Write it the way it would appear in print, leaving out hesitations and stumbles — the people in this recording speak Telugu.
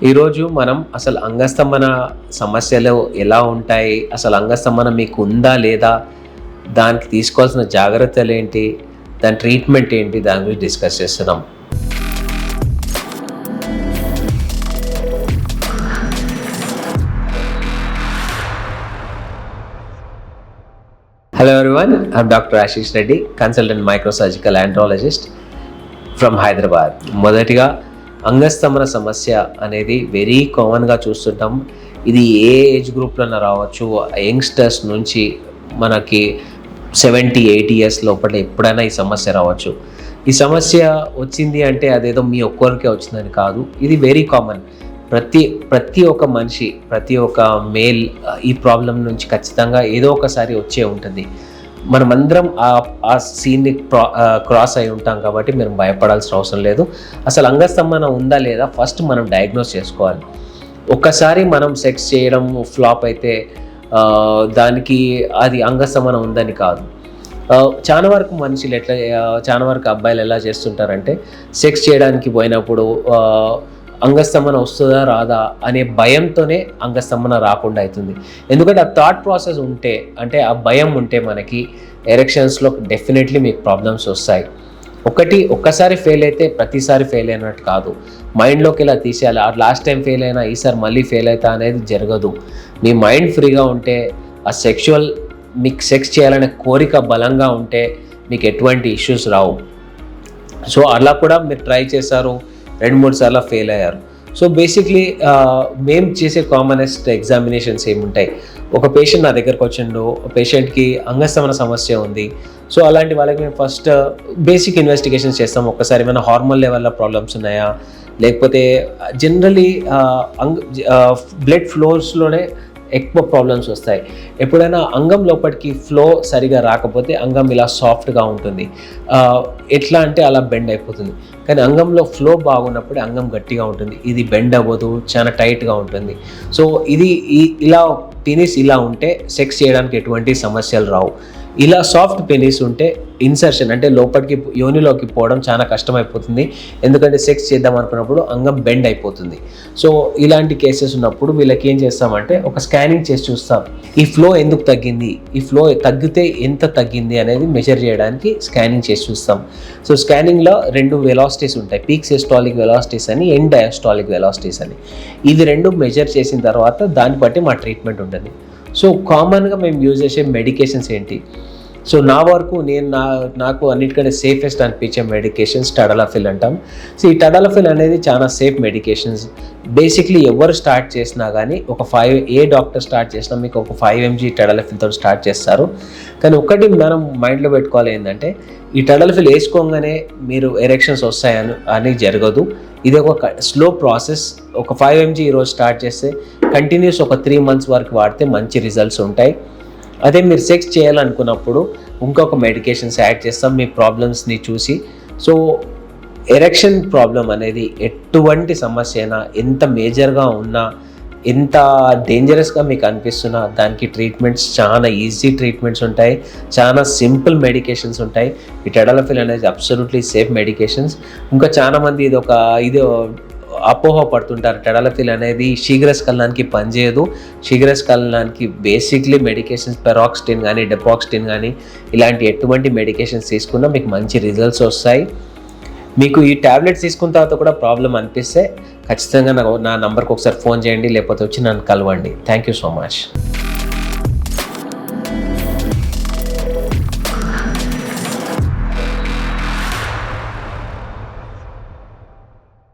ఈరోజు మనం అసలు అంగస్తంభన సమస్యలు ఎలా ఉంటాయి, అసలు అంగస్తంభన మీకు ఉందా లేదా, దానికి తీసుకోవాల్సిన జాగ్రత్తలు ఏంటి, దాని ట్రీట్మెంట్ ఏంటి, దాని గురించి డిస్కస్ చేస్తున్నాం. Hello everyone, I'm Dr. Ashish Reddy, consultant microsurgical andrologist from Hyderabad. మొదటిగా అంగస్తంభన సమస్య అనేది వెరీ కామన్గా చూస్తుంటాం. ఇది ఏ ఏజ్ గ్రూప్లోనే రావచ్చు, యంగ్స్టర్స్ నుంచి మనకి 70-80 ఇయర్స్ లోపల ఎప్పుడైనా ఈ సమస్య రావచ్చు. ఈ సమస్య వచ్చింది అంటే అదేదో మీ ఒక్కరికే వచ్చిందని కాదు, ఇది వెరీ కామన్. ప్రతి ఒక్క మనిషి, ప్రతి ఒక్క మేల్ ఈ ప్రాబ్లం నుంచి ఖచ్చితంగా ఏదో ఒకసారి వచ్చే ఉంటుంది. మనమందరం ఆ సీన్ని క్రాస్ అయి ఉంటాం కాబట్టి మీరు భయపడాల్సిన అవసరం లేదు. అసలు అంగస్తంభన ఉందా లేదా ఫస్ట్ మనం డయాగ్నోస్ చేసుకోవాలి. ఒక్కసారి మనం సెక్స్ చేయడం ఫ్లాప్ అయితే దానికి అది అంగస్తంభన ఉందని కాదు. చాలా వరకు మనుషులు చాలా వరకు అబ్బాయిలు ఎలా చేస్తుంటారంటే సెక్స్ చేయడానికి పోయినప్పుడు అంగస్తంభన వస్తుందా రాదా అనే భయంతోనే అంగస్తంభన రాకుండా అవుతుంది. ఎందుకంటే ఆ థాట్ ప్రాసెస్ ఉంటే, అంటే ఆ భయం ఉంటే మనకి ఎరెక్షన్స్లో డెఫినెట్లీ మీకు ప్రాబ్లమ్స్ వస్తాయి. ఒక్కసారి ఫెయిల్ అయితే ప్రతిసారి ఫెయిల్ అయినట్టు కాదు. మైండ్లోకి ఇలా తీసేయాలి, లాస్ట్ టైం ఫెయిల్ అయినా ఈసారి మళ్ళీ ఫెయిల్ అవుతా అనేది జరగదు. మీ మైండ్ ఫ్రీగా ఉంటే, ఆ మీకు సెక్స్ చేయాలనే కోరిక బలంగా ఉంటే మీకు ఎటువంటి ఇష్యూస్ రావు. సో అలా కూడా మీరు ట్రై చేశారు, 2-3 సార్లు ఫెయిల్ అయ్యారు. సో బేసిక్లీ మేము చేసే కామనెస్ట్ ఎగ్జామినేషన్స్ ఏముంటాయి, ఒక పేషెంట్ నా దగ్గరకు వచ్చిండు, పేషెంట్కి అంగస్తంభన సమస్య ఉంది. సో అలాంటి వాళ్ళకి మేము ఫస్ట్ బేసిక్ ఇన్వెస్టిగేషన్స్ చేస్తాం. ఒక్కసారి ఏమైనా హార్మోన్ లెవెల్లో ప్రాబ్లమ్స్ ఉన్నాయా, లేకపోతే జనరలీ బ్లడ్ ఫ్లోస్లోనే ఎక్కువ ప్రాబ్లమ్స్ వస్తాయి. ఎప్పుడైనా అంగం లోపలికి ఫ్లో సరిగా రాకపోతే అంగం ఇలా సాఫ్ట్గా ఉంటుంది, ఎట్లా అంటే అలా బెండ్ అయిపోతుంది. కానీ అంగంలో ఫ్లో బాగున్నప్పుడే అంగం గట్టిగా ఉంటుంది, ఇది బెండ్ అవ్వదు, చాలా టైట్గా ఉంటుంది. సో ఇలా పెనిస్ ఇలా ఉంటే సెక్స్ చేయడానికి ఎటువంటి సమస్యలు రావు. ఇలా సాఫ్ట్ పెనిస్ ఉంటే ఇన్సర్షన్ అంటే లోపలికి యోనిలోకి పోవడం చాలా కష్టమైపోతుంది, ఎందుకంటే సెక్స్ చేద్దాం అనుకున్నప్పుడు అంగం బెండ్ అయిపోతుంది. సో ఇలాంటి కేసెస్ ఉన్నప్పుడు వీళ్ళకి ఏం చేస్తామంటే ఒక స్కానింగ్ చేసి చూస్తాం, ఈ ఫ్లో ఎందుకు తగ్గింది, ఈ ఫ్లో తగ్గితే ఎంత తగ్గింది అనేది మెజర్ చేయడానికి స్కానింగ్ చేసి చూస్తాం. సో స్కానింగ్లో 2 వెలాసిటీస్ ఉంటాయి, పీక్ సిస్టాలిక్ వెలాసిటీస్ అని, ఎండ్ డయాస్టాలిక్ వెలాసిటీస్ అని. ఇది 2 మెజర్ చేసిన తర్వాత దాన్ని బట్టి మా ట్రీట్మెంట్ ఉంటుంది. సో కామన్గా మేము యూజ్ చేసే మెడికేషన్స్ ఏంటి, సో నా వరకు నాకు అన్నిటికంటే సేఫెస్ట్ అనిపించే మెడికేషన్స్ టడలాఫిల్ అంటాం. సో ఈ టడలాఫిల్ అనేది చాలా సేఫ్ మెడికేషన్స్. బేసిక్లీ ఎవరు స్టార్ట్ చేసినా కానీ ఏ డాక్టర్ స్టార్ట్ చేసినా మీకు ఒక 5 mg టడలాఫిల్తో స్టార్ట్ చేస్తారు. కానీ ఒకటి మనం మైండ్లో పెట్టుకోవాలి ఏంటంటే, ఈ టడలాఫిల్ వేసుకోగానే మీరు ఎరెక్షన్స్ వస్తాయని జరగదు. ఇది ఒక స్లో ప్రాసెస్. ఒక 5 mg ఈరోజు స్టార్ట్ చేస్తే కంటిన్యూస్ ఒక 3 months వరకు వాడితే మంచి రిజల్ట్స్ ఉంటాయి. అదే మీరు సెక్స్ చేయాలనుకున్నప్పుడు ఇంకొక మెడికేషన్స్ యాడ్ చేస్తాం మీ ప్రాబ్లమ్స్ని చూసి. సో ఎరెక్షన్ ప్రాబ్లం అనేది ఎటువంటి సమస్య అయినా, ఎంత మేజర్గా ఉన్నా, ఎంత డేంజరస్గా మీకు అనిపిస్తున్నా, దానికి ట్రీట్మెంట్స్ చాలా ఈజీ ట్రీట్మెంట్స్ ఉంటాయి, చాలా సింపుల్ మెడికేషన్స్ ఉంటాయి. ఈ టడలాఫిల్ అనేది అబ్సల్యూట్లీ సేఫ్ మెడికేషన్స్. ఇంకా చాలామంది ఇది అపోహ పడుతుంటారు, టడలాఫిల్ అనేది శీఘ్రస్ఖలనానికి పనిచేయదు. శీఘ్రస్ఖలనానికి బేసిక్లీ మెడికేషన్స్ పెరాక్సిటిన్ కానీ డెపాక్సిటిన్ కానీ ఇలాంటి ఎటువంటి మెడికేషన్స్ తీసుకున్నా మీకు మంచి రిజల్ట్స్ వస్తాయి. మీకు ఈ ట్యాబ్లెట్స్ తీసుకున్న తర్వాత కూడా ప్రాబ్లం అనిపిస్తే ఖచ్చితంగా నా నంబర్కి ఒకసారి ఫోన్ చేయండి, లేకపోతే వచ్చి నన్ను కలవండి. Thank you so much.